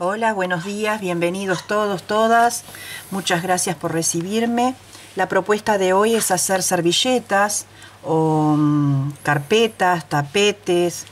Hola, buenos días, bienvenidos todos, todas. Muchas gracias por recibirme. La propuesta de hoy es hacer servilletas o carpetas, tapetes,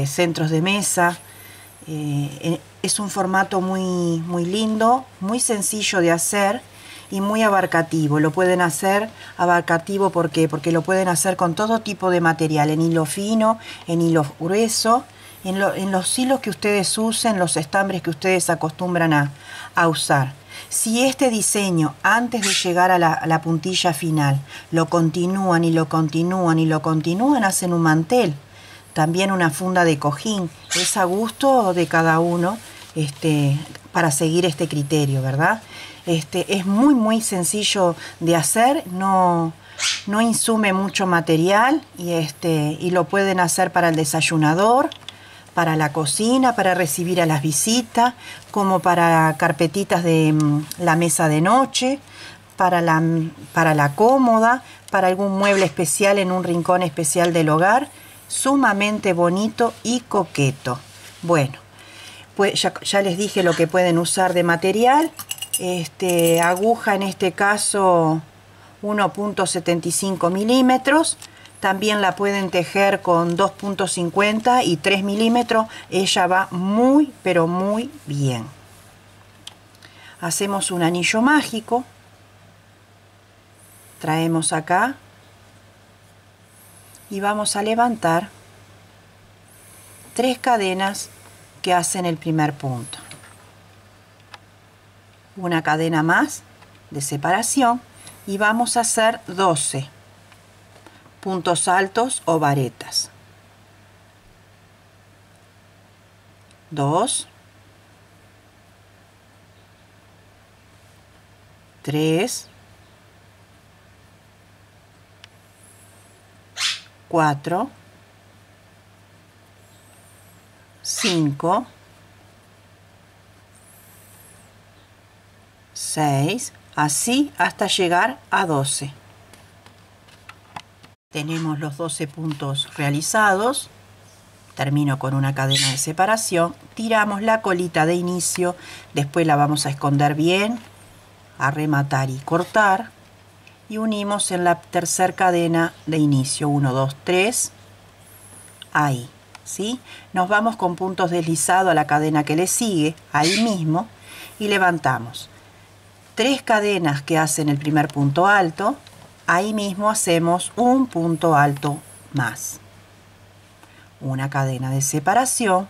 centros de mesa. Es un formato muy lindo, muy sencillo de hacer y muy abarcativo. Lo pueden hacer abarcativo porque lo pueden hacer con todo tipo de material, en hilo fino, en hilo grueso. En los hilos que ustedes usen, los estambres que ustedes acostumbran a usar. Si este diseño, antes de llegar a la puntilla final, lo continúan y lo continúan y lo continúan, hacen un mantel. También una funda de cojín. Es a gusto de cada uno para seguir este criterio, ¿verdad? Es muy sencillo de hacer, no insume mucho material y lo pueden hacer para el desayunador, para la cocina, para recibir a las visitas, como para carpetitas de la mesa de noche, para la cómoda, para algún mueble especial en un rincón especial del hogar, sumamente bonito y coqueto. Bueno, pues ya les dije lo que pueden usar de material. Aguja en este caso 1.75 milímetros. También la pueden tejer con 2.50 y 3 milímetros. Ella va muy, pero muy bien. Hacemos un anillo mágico. Traemos acá. Y vamos a levantar 3 cadenas que hacen el primer punto. Una cadena más de separación. Y vamos a hacer 12. Puntos altos o varetas. 2, 3, 4, 5, 6, así hasta llegar a 12. Tenemos los 12 puntos realizados. Termino con una cadena de separación. Tiramos la colita de inicio. Después la vamos a esconder bien. A rematar y cortar. Y unimos en la tercera cadena de inicio. 1, 2, 3. Ahí. ¿Sí? Nos vamos con puntos deslizados a la cadena que le sigue. Ahí mismo. Y levantamos 3 cadenas que hacen el primer punto alto. Ahí mismo hacemos un punto alto más. Una cadena de separación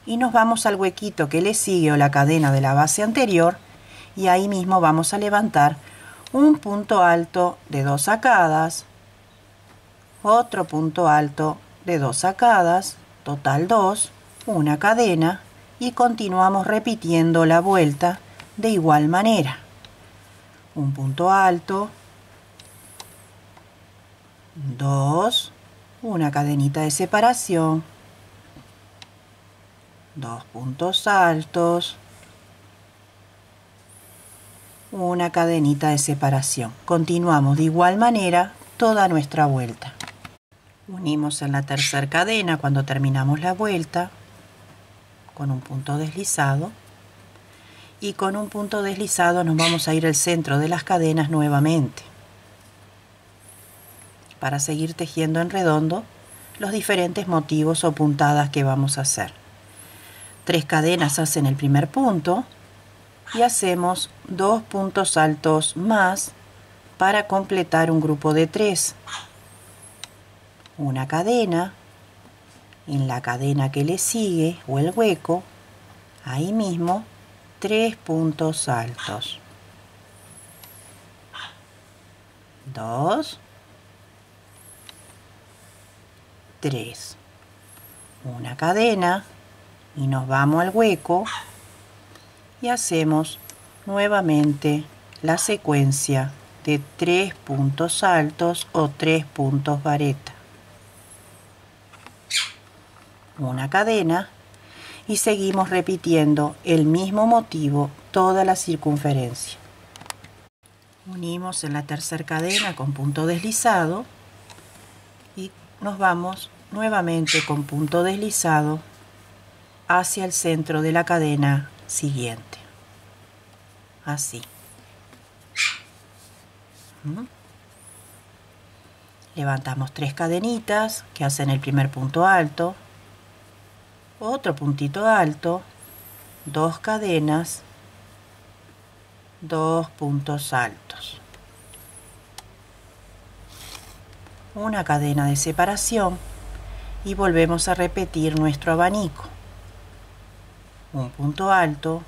y nos vamos al huequito que le sigue o la cadena de la base anterior y ahí mismo vamos a levantar un punto alto de 2 sacadas, otro punto alto de 2 sacadas, total 2, una cadena y continuamos repitiendo la vuelta de igual manera. Un punto alto, 2, una cadenita de separación, 2 puntos altos, una cadenita de separación. Continuamos de igual manera toda nuestra vuelta. Unimos en la tercera cadena cuando terminamos la vuelta con un punto deslizado y con un punto deslizado nos vamos a ir al centro de las cadenas nuevamente, para seguir tejiendo en redondo los diferentes motivos o puntadas que vamos a hacer. 3 cadenas hacen el primer punto y hacemos 2 puntos altos más para completar un grupo de 3. Una cadena, en la cadena que le sigue o el hueco, ahí mismo 3 puntos altos. 2, 3, una cadena y nos vamos al hueco y hacemos nuevamente la secuencia de 3 puntos altos o 3 puntos vareta, una cadena y seguimos repitiendo el mismo motivo toda la circunferencia. Unimos en la tercera cadena con punto deslizado y nos vamos nuevamente con punto deslizado hacia el centro de la cadena siguiente. Así. Levantamos 3 cadenitas que hacen el primer punto alto, otro puntito alto, 2 cadenas, 2 puntos altos, una cadena de separación y volvemos a repetir nuestro abanico. Un punto alto,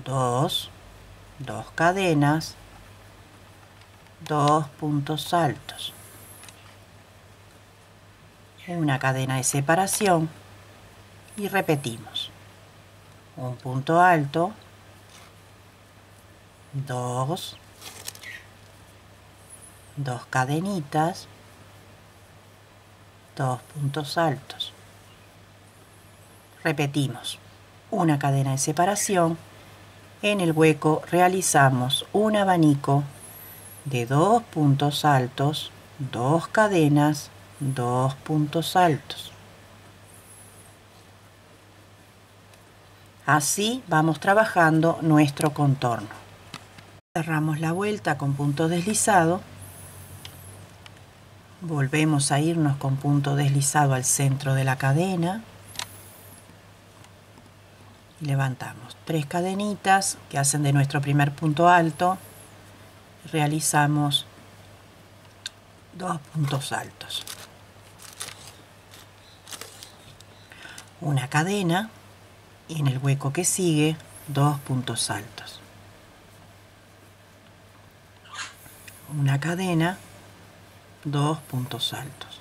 2 cadenas, 2 puntos altos, una cadena de separación y repetimos. Un punto alto, 2 cadenitas, 2 puntos altos. Repetimos. Una cadena de separación. En el hueco realizamos un abanico de 2 puntos altos, 2 cadenas, 2 puntos altos. Así vamos trabajando nuestro contorno. Cerramos la vuelta con punto deslizado. Volvemos a irnos con punto deslizado al centro de la cadena. Levantamos 3 cadenitas que hacen de nuestro primer punto alto. Realizamos 2 puntos altos. Una cadena y en el hueco que sigue 2 puntos altos. Una cadena, 2 puntos altos.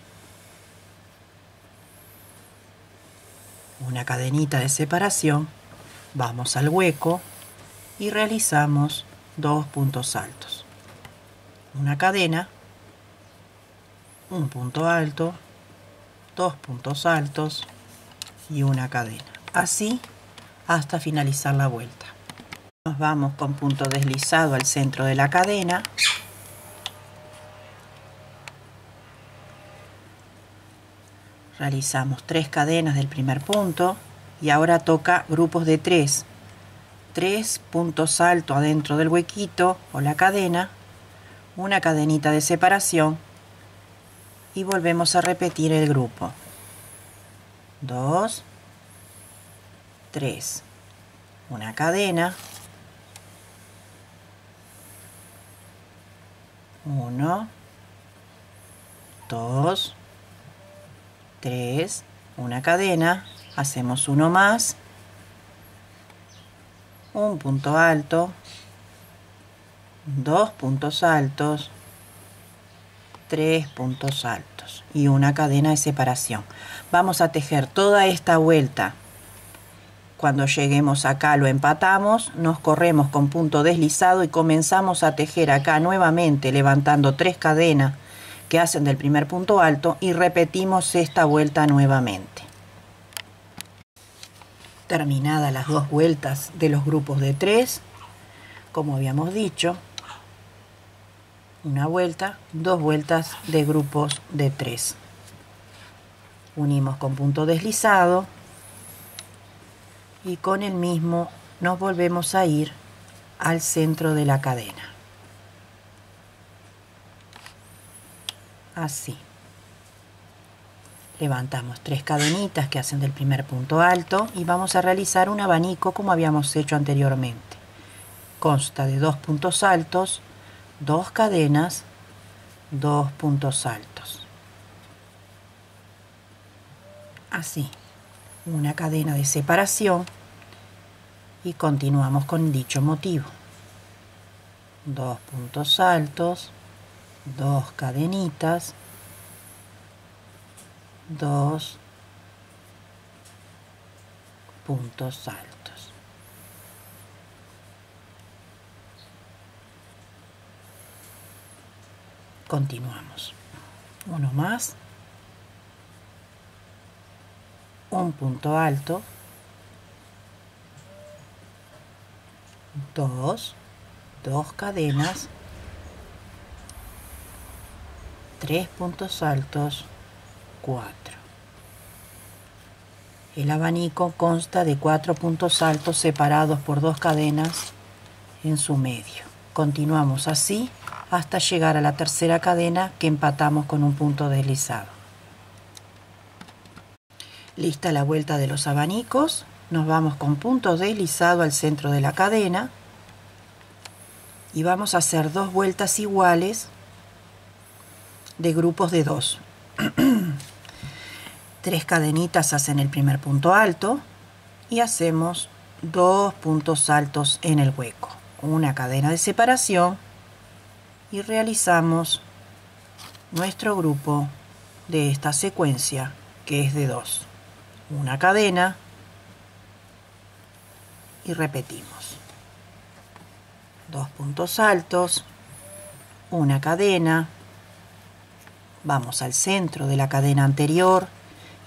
Una cadenita de separación. Vamos al hueco y realizamos 2 puntos altos. Una cadena, un punto alto, 2 puntos altos y una cadena. Así hasta finalizar la vuelta. Nos vamos con punto deslizado al centro de la cadena. Realizamos 3 cadenas del primer punto. Y ahora toca grupos de 3. 3 puntos altos adentro del huequito o la cadena, una cadenita de separación y volvemos a repetir el grupo. 2, 3. Una cadena. 1, 2, 3. Una cadena. Hacemos uno más, un punto alto, 2 puntos altos, 3 puntos altos y una cadena de separación. Vamos a tejer toda esta vuelta. Cuando lleguemos acá lo empatamos, nos corremos con punto deslizado y comenzamos a tejer acá nuevamente levantando 3 cadenas que hacen del primer punto alto y repetimos esta vuelta nuevamente. Terminadas las 2 vueltas de los grupos de 3, como habíamos dicho, una vuelta, 2 vueltas de grupos de 3. Unimos con punto deslizado y con el mismo nos volvemos a ir al centro de la cadena. Así. Levantamos 3 cadenitas que hacen del primer punto alto y vamos a realizar un abanico como habíamos hecho anteriormente. Consta de 2 puntos altos, 2 cadenas, 2 puntos altos. Así, una cadena de separación y continuamos con dicho motivo. 2 puntos altos, 2 cadenitas, 2 puntos altos. Continuamos. Uno más. Un punto alto. 2 cadenas. 3 puntos altos. 4. El abanico consta de 4 puntos altos separados por 2 cadenas en su medio. Continuamos así hasta llegar a la tercera cadena que empatamos con un punto deslizado. Lista la vuelta de los abanicos, nos vamos con punto deslizado al centro de la cadena y vamos a hacer 2 vueltas iguales de grupos de 2. 3 cadenitas hacen el primer punto alto y hacemos 2 puntos altos en el hueco, una cadena de separación, y realizamos nuestro grupo de esta secuencia que es de 2. Una cadena y repetimos 2 puntos altos, una cadena, vamos al centro de la cadena anterior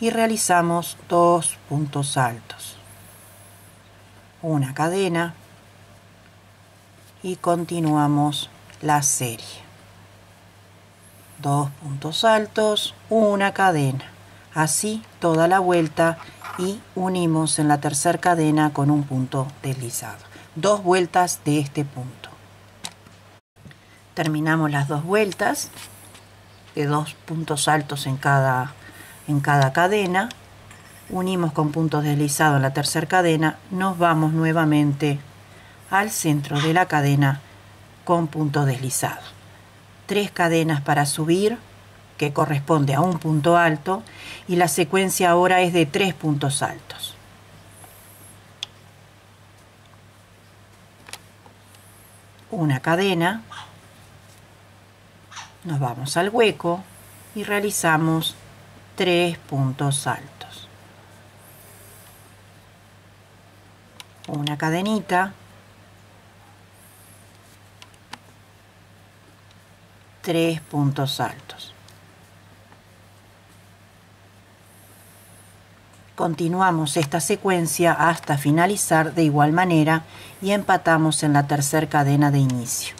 y realizamos 2 puntos altos, una cadena y continuamos la serie. 2 puntos altos, una cadena, así toda la vuelta, y unimos en la tercera cadena con un punto deslizado. 2 vueltas de este punto. Terminamos las 2 vueltas de 2 puntos altos en cada cadena, unimos con puntos deslizados en la tercera cadena, nos vamos nuevamente al centro de la cadena con punto deslizado. 3 cadenas para subir, que corresponde a un punto alto, y la secuencia ahora es de 3 puntos altos. Una cadena, nos vamos al hueco y realizamos 3 puntos altos. Una cadenita, 3 puntos altos. Continuamos esta secuencia hasta finalizar de igual manera y empatamos en la tercera cadena de inicio.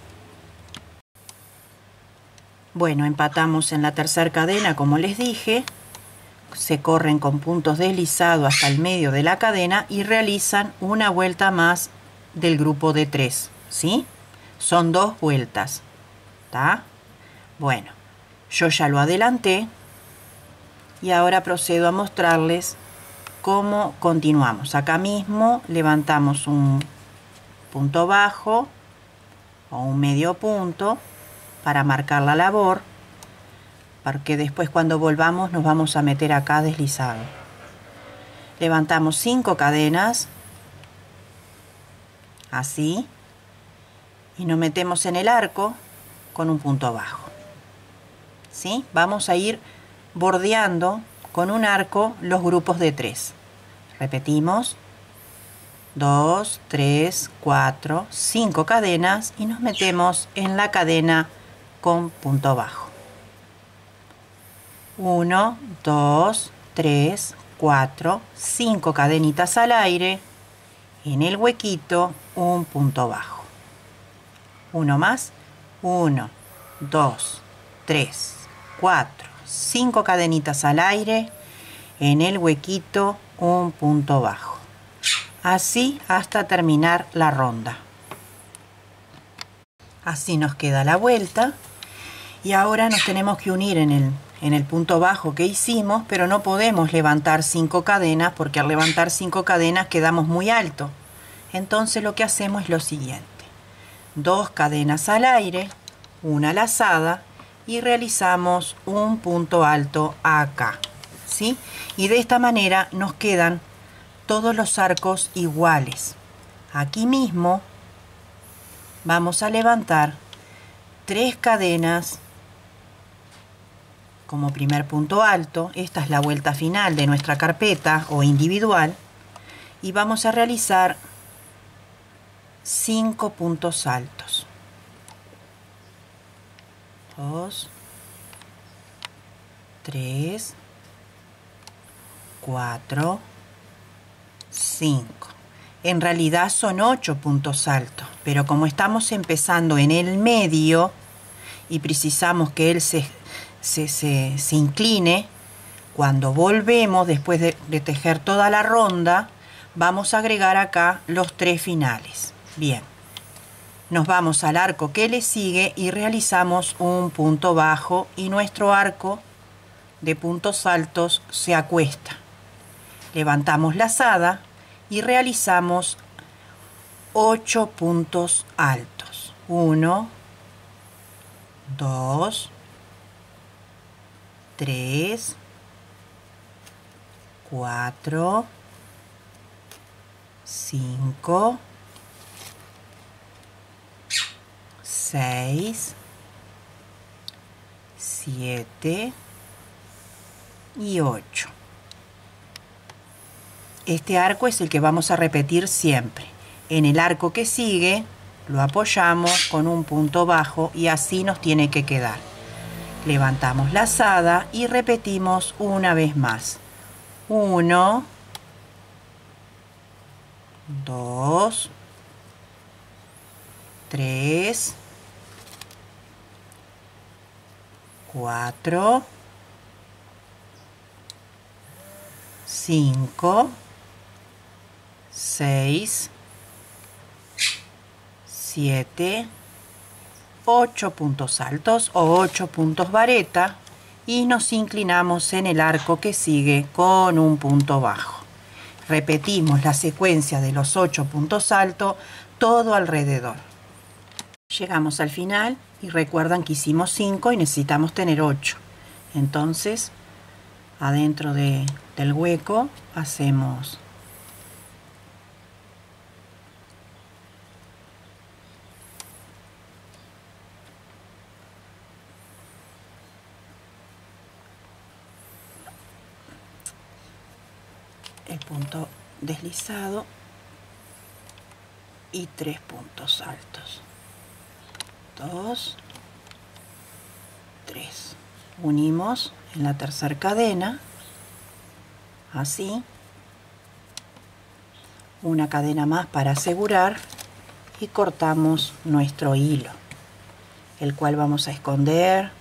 Bueno, empatamos en la tercera cadena, como les dije, se corren con puntos deslizados hasta el medio de la cadena y realizan una vuelta más del grupo de 3, ¿sí? Son 2 vueltas, ¿está? Bueno, yo ya lo adelanté y ahora procedo a mostrarles cómo continuamos. Acá mismo levantamos un punto bajo o un medio punto para marcar la labor, porque después cuando volvamos nos vamos a meter acá deslizado. Levantamos 5 cadenas, así, y nos metemos en el arco con un punto bajo, ¿sí? Vamos a ir bordeando con un arco los grupos de 3. Repetimos. 2, 3, 4, 5 cadenas y nos metemos en la cadena con punto bajo. 1, 2, 3, 4, 5 cadenitas al aire, en el huequito un punto bajo. Uno más. 1, 2, 3, 4, 5 cadenitas al aire, en el huequito un punto bajo. Así hasta terminar la ronda. Así nos queda la vuelta y ahora nos tenemos que unir en el punto bajo que hicimos, pero no podemos levantar 5 cadenas porque al levantar 5 cadenas quedamos muy alto. Entonces lo que hacemos es lo siguiente: 2 cadenas al aire, una lazada y realizamos un punto alto acá, ¿sí? Y de esta manera nos quedan todos los arcos iguales. Aquí mismo vamos a levantar 3 cadenas como primer punto alto. Esta es la vuelta final de nuestra carpeta o individual y vamos a realizar 5 puntos altos. 2, 3, 4, 5. En realidad son 8 puntos altos, pero como estamos empezando en el medio y precisamos que él se incline, Cuando volvemos, después de tejer toda la ronda, vamos a agregar acá los 3 finales. Bien, nos vamos al arco que le sigue y realizamos un punto bajo y nuestro arco de puntos altos se acuesta. Levantamos lazada y realizamos 8 puntos altos. 1, 2, 3, 4, 5, 6, 7 y 8. Este arco es el que vamos a repetir siempre. En el arco que sigue lo apoyamos con un punto bajo y así nos tiene que quedar. Levantamos lazada y repetimos una vez más. 1, 2, 3, 4, 5, 6, 7, 8 puntos altos o 8 puntos vareta y nos inclinamos en el arco que sigue con un punto bajo. Repetimos la secuencia de los 8 puntos altos todo alrededor. Llegamos al final y recuerdan que hicimos 5 y necesitamos tener 8. Entonces, adentro del hueco hacemos el punto deslizado y 3 puntos altos. 2, 3. Unimos en la tercera cadena, así, una cadena más para asegurar y cortamos nuestro hilo, el cual vamos a esconder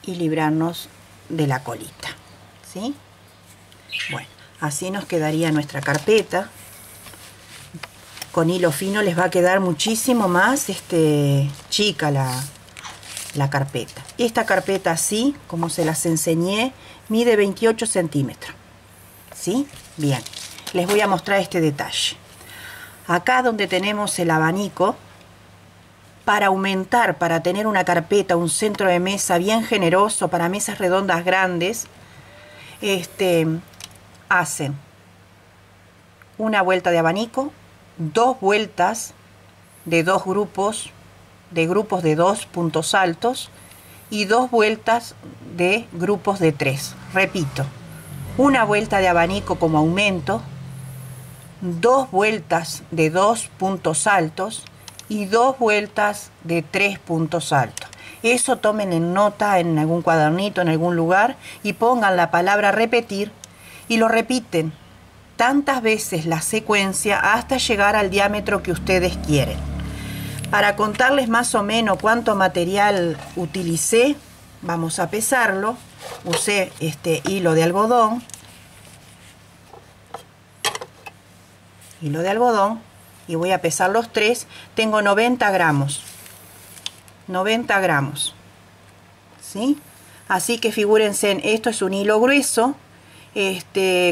y librarnos de la colita, ¿sí? Bueno, así nos quedaría nuestra carpeta. Con hilo fino les va a quedar muchísimo más chica la carpeta. Esta carpeta así, como se las enseñé, mide 28 centímetros, ¿sí? Bien, les voy a mostrar este detalle. Acá donde tenemos el abanico, para aumentar, para tener una carpeta, un centro de mesa bien generoso para mesas redondas grandes, hacen una vuelta de abanico, 2 vueltas de 2 grupos, de 2 puntos altos y 2 vueltas de grupos de 3. Repito, una vuelta de abanico como aumento, 2 vueltas de 2 puntos altos y 2 vueltas de 3 puntos altos. Eso tomen en nota en algún cuadernito, en algún lugar, y pongan la palabra repetir y lo repiten tantas veces la secuencia hasta llegar al diámetro que ustedes quieren. Para contarles más o menos cuánto material utilicé, vamos a pesarlo. Usé este hilo de algodón. Y voy a pesar los 3. Tengo 90 gramos. 90 gramos. ¿Sí? Así que figúrense, esto es un hilo grueso.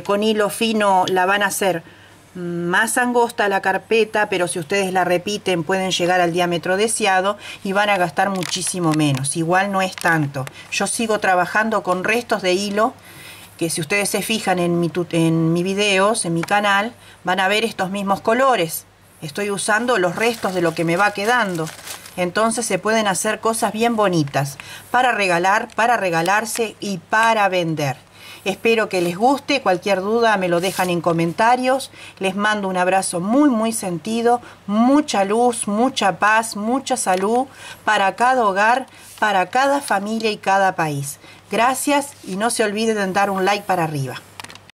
Con hilo fino la van a hacer más angosta la carpeta, pero si ustedes la repiten pueden llegar al diámetro deseado y van a gastar muchísimo menos. Igual no es tanto. Yo sigo trabajando con restos de hilo, que si ustedes se fijan en mis videos, en mi canal, van a ver estos mismos colores. Estoy usando los restos de lo que me va quedando. Entonces se pueden hacer cosas bien bonitas para regalar, para regalarse y para vender. Espero que les guste. Cualquier duda me lo dejan en comentarios. Les mando un abrazo muy muy sentido. Mucha luz, mucha paz, mucha salud para cada hogar, para cada familia y cada país. Gracias y no se olviden de dar un like para arriba.